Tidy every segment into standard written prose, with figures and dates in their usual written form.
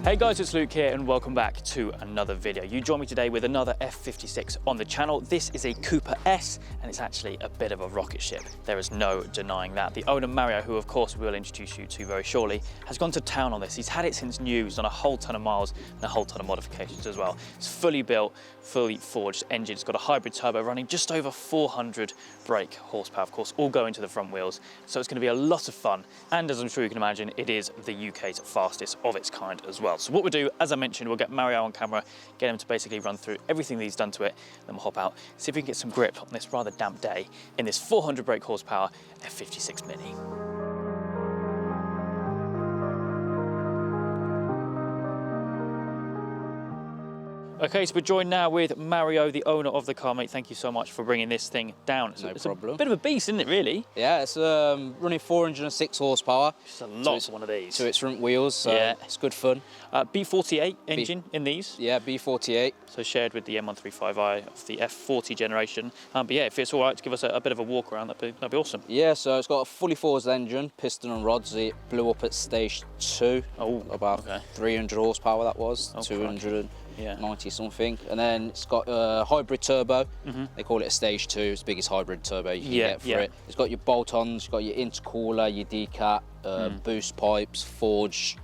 Hey guys, it's Luke here and welcome back to another video. You join me today with another F56 on the channel. This is a Cooper S and it's actually a bit of a rocket ship. There is no denying that. The owner Mario, who of course we'll introduce you to very shortly, has gone to town on this. He's had it since new. He's done a whole ton of miles and a whole ton of modifications as well. It's fully built, fully forged engine. It's got a hybrid turbo running just over 400 brake horsepower, of course, all going to the front wheels. So it's going to be a lot of fun. And as I'm sure you can imagine, it is the UK's fastest of its kind as well. So what we'll do, as I mentioned, we'll get Mario on camera, get him to basically run through everything that he's done to it, then we'll hop out, see if we can get some grip on this rather damp day in this 400 brake horsepower F56 Mini. Okay, so we're joined now with Mario, the owner of the car, mate. Thank you so much for bringing this thing down. No problem. A bit of a beast, isn't it, really? Yeah, it's running 406 horsepower. It's a lot for one of these. To its front wheels, so yeah, it's good fun. B48 engine in these. Yeah, B48. So shared with the M135i of the F40 generation. But yeah, if it's all right to give us a bit of a walk around, that'd be awesome. Yeah, so it's got a fully forged engine, piston and rods. It blew up at stage 2. Oh, about 300 horsepower that was, oh, 290 something. And then it's got a hybrid turbo. They call it a stage 2. It's the biggest hybrid turbo you can get for it. It's got your bolt-ons, you've got your intercooler, your decat, boost pipes, forged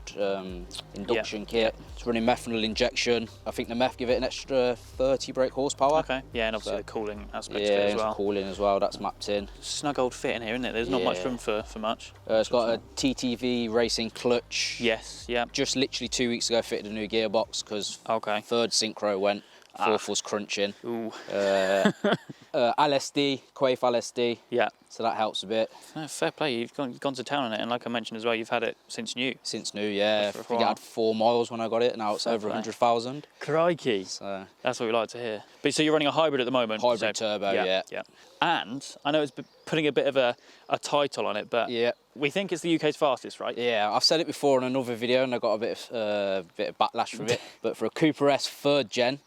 induction kit. It's running methanol injection. I think the meth give it an extra 30 brake horsepower. Okay, yeah, and obviously the cooling aspect yeah, of it as well. Yeah, cooling as well, that's mapped in. Snug old fit in here, isn't it? There's not much room for much. It's got a TTV racing clutch. Yes, yeah. Just literally 2 weeks ago fitted a new gearbox because third synchro went, fourth was crunching. Ooh. LSD, Quaif LSD. Yeah. So that helps a bit. No, fair play, you've gone to town on it, and like I mentioned as well, you've had it since new. Since new, yeah. I think it had 4 miles when I got it, now it's over 100,000. Crikey. So that's what we like to hear. But so you're running a hybrid at the moment? Hybrid turbo, yeah. And I know it's putting a bit of a title on it, but we think it's the UK's fastest, right? Yeah, I've said it before in another video and I got a bit of backlash from it. But for a Cooper S 3rd gen,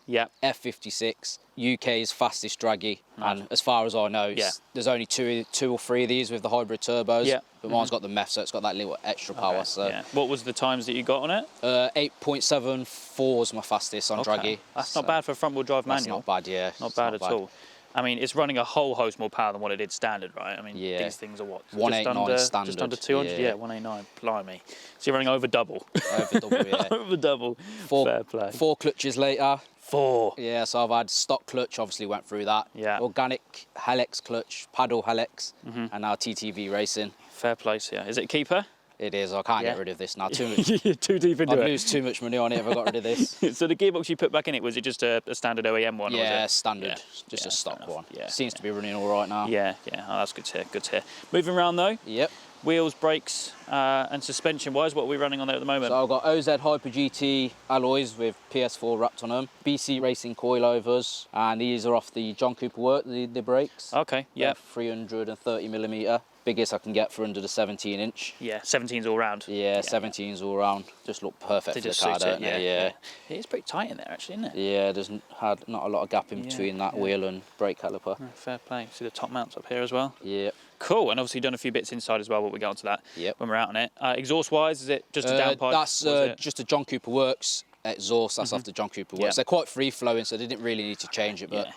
F56, UK's fastest draggy. And as far as I know, there's only two or three of these with the hybrid turbos. But mine's got the MEF, so it's got that little extra power. So what was the times that you got on it? 8.74 is my fastest on draggy. That's not bad for a front wheel drive manual. That's not bad, yeah. Not bad at all. I mean, it's running a whole host more power than what it did standard, right? I mean, these things are what? 189 standard. Just under 200? Yeah, 189, blimey. So you're running over double. Over double, yeah. Over double. Fair play. 4 clutches later. 4? Yeah, so I've had stock clutch, obviously went through that. Yeah. Organic Helix clutch, paddle Helix, and now TTV racing. Fair place, yeah. Is it a keeper? It is. I can't get rid of this now. Too much. You're too deep into it. I'd lose too much money on it if I got rid of this. So the gearbox you put back in it, was it just a standard OEM one? Yeah, or was it? standard. Just a stock one. Yeah. Seems to be running all right now. Yeah. Oh, that's good to hear. Good to hear. Moving around though. Yep. Wheels, brakes, and suspension-wise, what are we running on there at the moment? So I've got OZ Hyper GT alloys with PS4 wrapped on them, BC Racing coilovers, and these are off the John Cooper work, the brakes. Okay, yeah. 330mm. Biggest I can get for under the 17-inch. Yeah, 17's all round. Yeah, 17's all round. Just look perfect for the car, don't they? Yeah. It is pretty tight in there, actually, isn't it? Yeah, there's not a lot of gap in between that wheel and brake caliper. Oh, fair play. See the top mounts up here as well? Yeah. Cool, and obviously done a few bits inside as well, but we'll get onto that when we're out on it. Exhaust-wise, is it just a downpipe? That's just a John Cooper Works exhaust. That's off the John Cooper Works. They're quite free-flowing, so they didn't really need to change it, but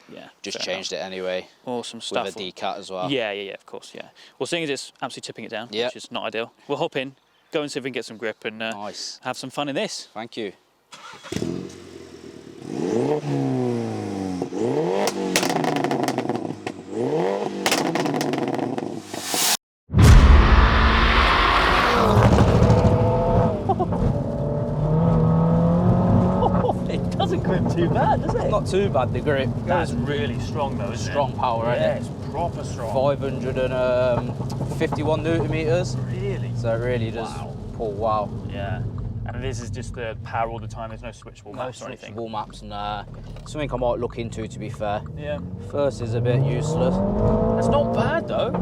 just changed it anyway. Awesome stuff. With a decat as well. Yeah, of course, yeah. Well, seeing as it's absolutely tipping it down, which is not ideal, we'll hop in, go and see if we can get some grip and have some fun in this. Thank you. Doesn't grip too bad, does it? Not too bad, the grip. That's really strong though, isn't it? Strong power, isn't it? It's proper strong. 551 newton meters. Really? So it really does pull wow. Yeah. And this is just the power all the time, there's no switchable maps or anything? No switchable maps, nah. Something I might look into, to be fair. Yeah. First is a bit useless. That's not bad though.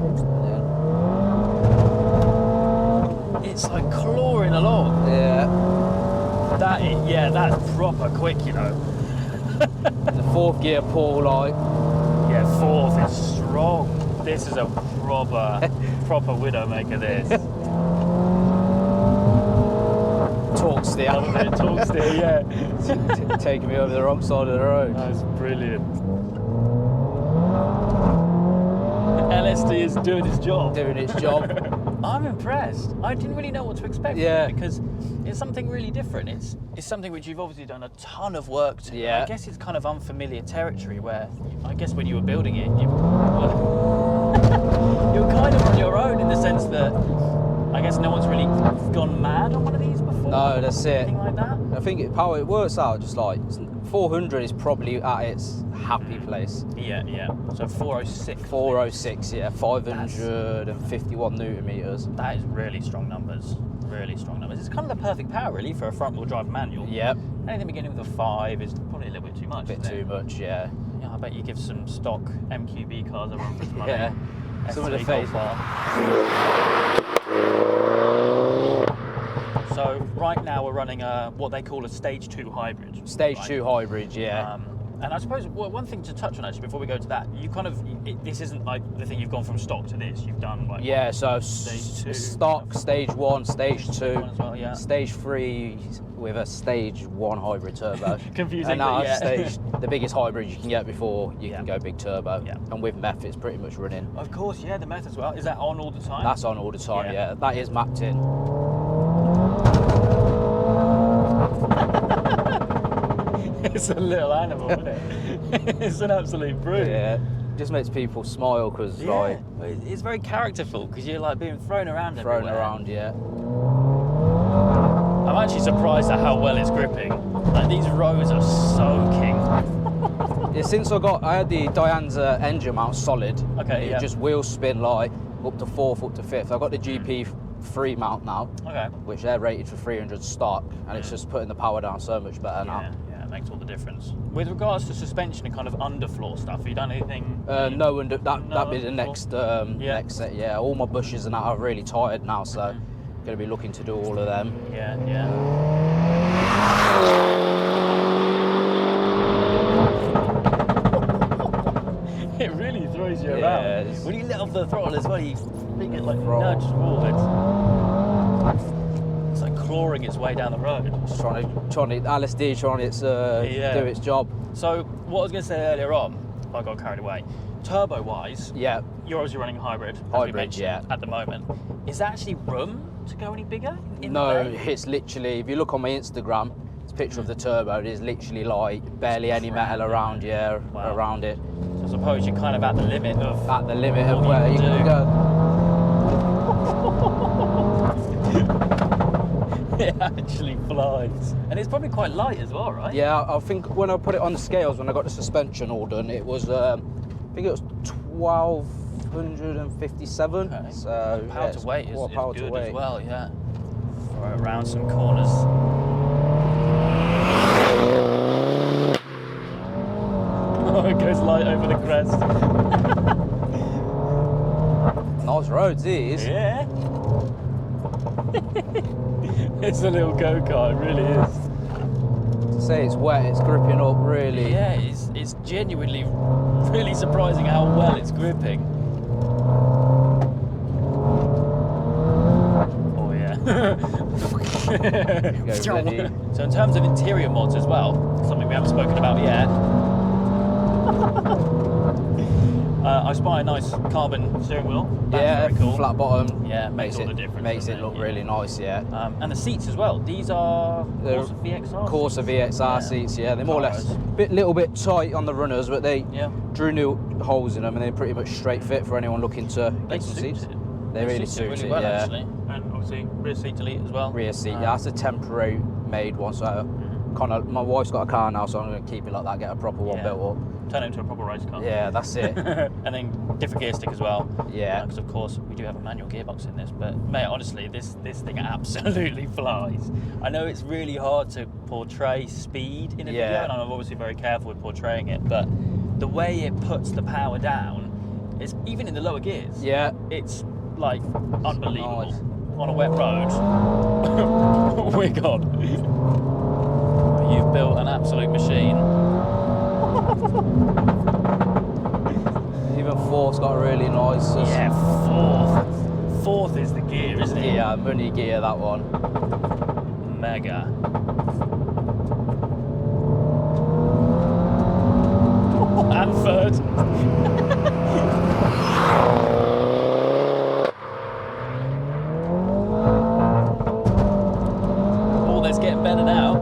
Yeah. It's like clawing along. Yeah. That's proper quick, you know. The 4th gear pull, like. Yeah, 4th is strong. This is a proper Widowmaker, this. Torque talk steer. Love a bit of talk steer, yeah. Taking me over the wrong side of the road. That's brilliant. LSD is doing its job. Doing its job. I'm impressed. I didn't really know what to expect from it because it's something really different. It's something which you've obviously done a ton of work to. Yeah. I guess it's kind of unfamiliar territory where I guess when you were building it, you were kind of on your own in the sense that I guess no one's really gone mad on one of these before. No, that's it. Anything like that? I think how it works out, just like 400 is probably at its happy place. Yeah, yeah. So 406. 406, yeah, 551 newton meters. That is really strong numbers. Really strong numbers. It's kind of the perfect power, really, for a front-wheel drive manual. Yep. Anything beginning with a 5 is probably a little bit too much. A bit too much, yeah. Yeah, I bet you give some stock MQB cars a run for its money. Yeah. Some of the S3 face. So right now we're running what they call a stage 2 hybrid. Stage right? 2 hybrid, yeah. And I suppose one thing to touch on actually before we go to that, you kind of this isn't like the thing you've gone from stock to this. You've done like Yeah, so stage 2, stock, stage 1, stage 2, as well, yeah. stage 3 with a stage 1 hybrid turbo. Confusing, and now but yeah. stage the biggest hybrid you can get before you Yeah. can go big turbo. Yeah. And with MEF it's pretty much running. Of course, yeah, the meth as well. Is that on all the time? That's on all the time, Yeah. yeah. That is mapped in. It's a little animal, isn't it? It's an absolute brute. Yeah. Just makes people smile because Yeah, like it's very characterful because you're like being thrown around thrown everywhere. around, yeah. I'm actually surprised at how well it's gripping. Like these rows are soaking. Yeah, since I had the Dianza engine mount solid, Okay, it yeah. just wheel spin like up to 4th, up to 5th. I've got the GP 3 mount now, Okay. which they're rated for 300 stock, and it's just putting the power down so much better Yeah, now. yeah, it makes all the difference. With regards to suspension and kind of underfloor stuff, have you done anything? No, and that'd be the underfloor? next Yeah. next set. Yeah, all my bushes and that are really tired now, so going to be looking to do all of them. Yeah, yeah. It really throws you Yeah, around. it's- When you let off the throttle as well, you get like Throttle. nudged forwards. It's like clawing its way down the road. Just trying to LSD trying to Yeah. do its job. So what I was going to say earlier on, I got carried away. Turbo-wise, Yeah, you're obviously running a hybrid, as we Hybrid, mentioned, yeah. at the moment. Is there actually room to go any bigger? In the no, bay? it's literally, if you look on my Instagram, it's a picture of the turbo, there's literally like barely any metal around, yeah, Wow. around it. So I suppose you're kind of at the limit of. At the limit of What where you you can can do. go. It actually flies. And it's probably quite light as well, right? Yeah, I think when I put it on the scales, when I got the suspension all done, it was, I think it was 1257. Okay. So Power yeah, to it's weight is quite power to good weight. as well, yeah. Throw it around some corners. Oh, it goes light over the crest. Nice roads, these. Yeah. It's a little go-kart, it really is. To say it's wet, it's gripping up really. Yeah, it's genuinely really surprising how well it's gripping. Oh yeah. Go ready. So in terms of interior mods as well, something we haven't spoken about yet. I spy a nice carbon steering wheel. That's Yeah, very cool. flat bottom. Yeah, makes all the difference. Makes doesn't it look Yeah. really nice, yeah. And the seats as well. These are They're Corsa VXR. Corsa VXR seats, yeah. They're more or less Cars. little bit tight on the runners, but they Yeah. drew new holes in them, and they're pretty much straight fit for anyone looking to They get some suit seats. it. They really suit suit really it, well, yeah. actually. And obviously rear seat delete as well. Rear seat, yeah. That's a temporary made one, so kind of. My wife's got a car now, so I'm going to keep it like that, get a proper one Yeah. built up. Turn it into a proper race car. Yeah, that's it. And then different gear stick as well. Yeah. Because of course we do have a manual gearbox in this, but mate, honestly, this thing absolutely flies. I know it's really hard to portray speed in a Yeah. video, and I'm obviously very careful with portraying it, but the way it puts the power down, is even in the lower gears. Yeah. It's like unbelievable. Nice. On a wet road. Oh my god. You've built an absolute machine. Even fourth's got a really nice. Yeah, fourth is the gear, isn't it? Yeah, money gear, that one. mega. And third. Oh, that's getting better now.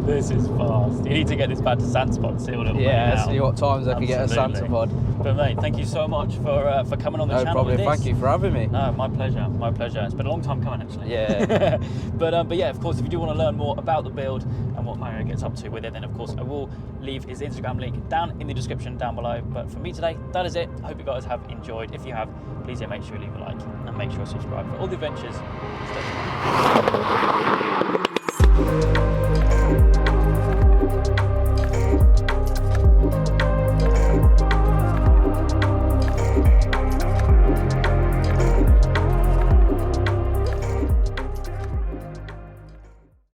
This is fast. You need to get this back to Sandspot, see what it'll see what times I can get a Sandspot. But mate, thank you so much for coming on the channel. No problem, thank you for having me. No, my pleasure, my pleasure. It's been a long time coming actually. Yeah. But yeah, of course, if you do want to learn more about the build and what Mario gets up to with it, then of course I will leave his Instagram link down in the description down below. But for me today, that is it. I hope you guys have enjoyed. If you have, please make sure you leave a like and make sure you subscribe for all the adventures. Stay tuned.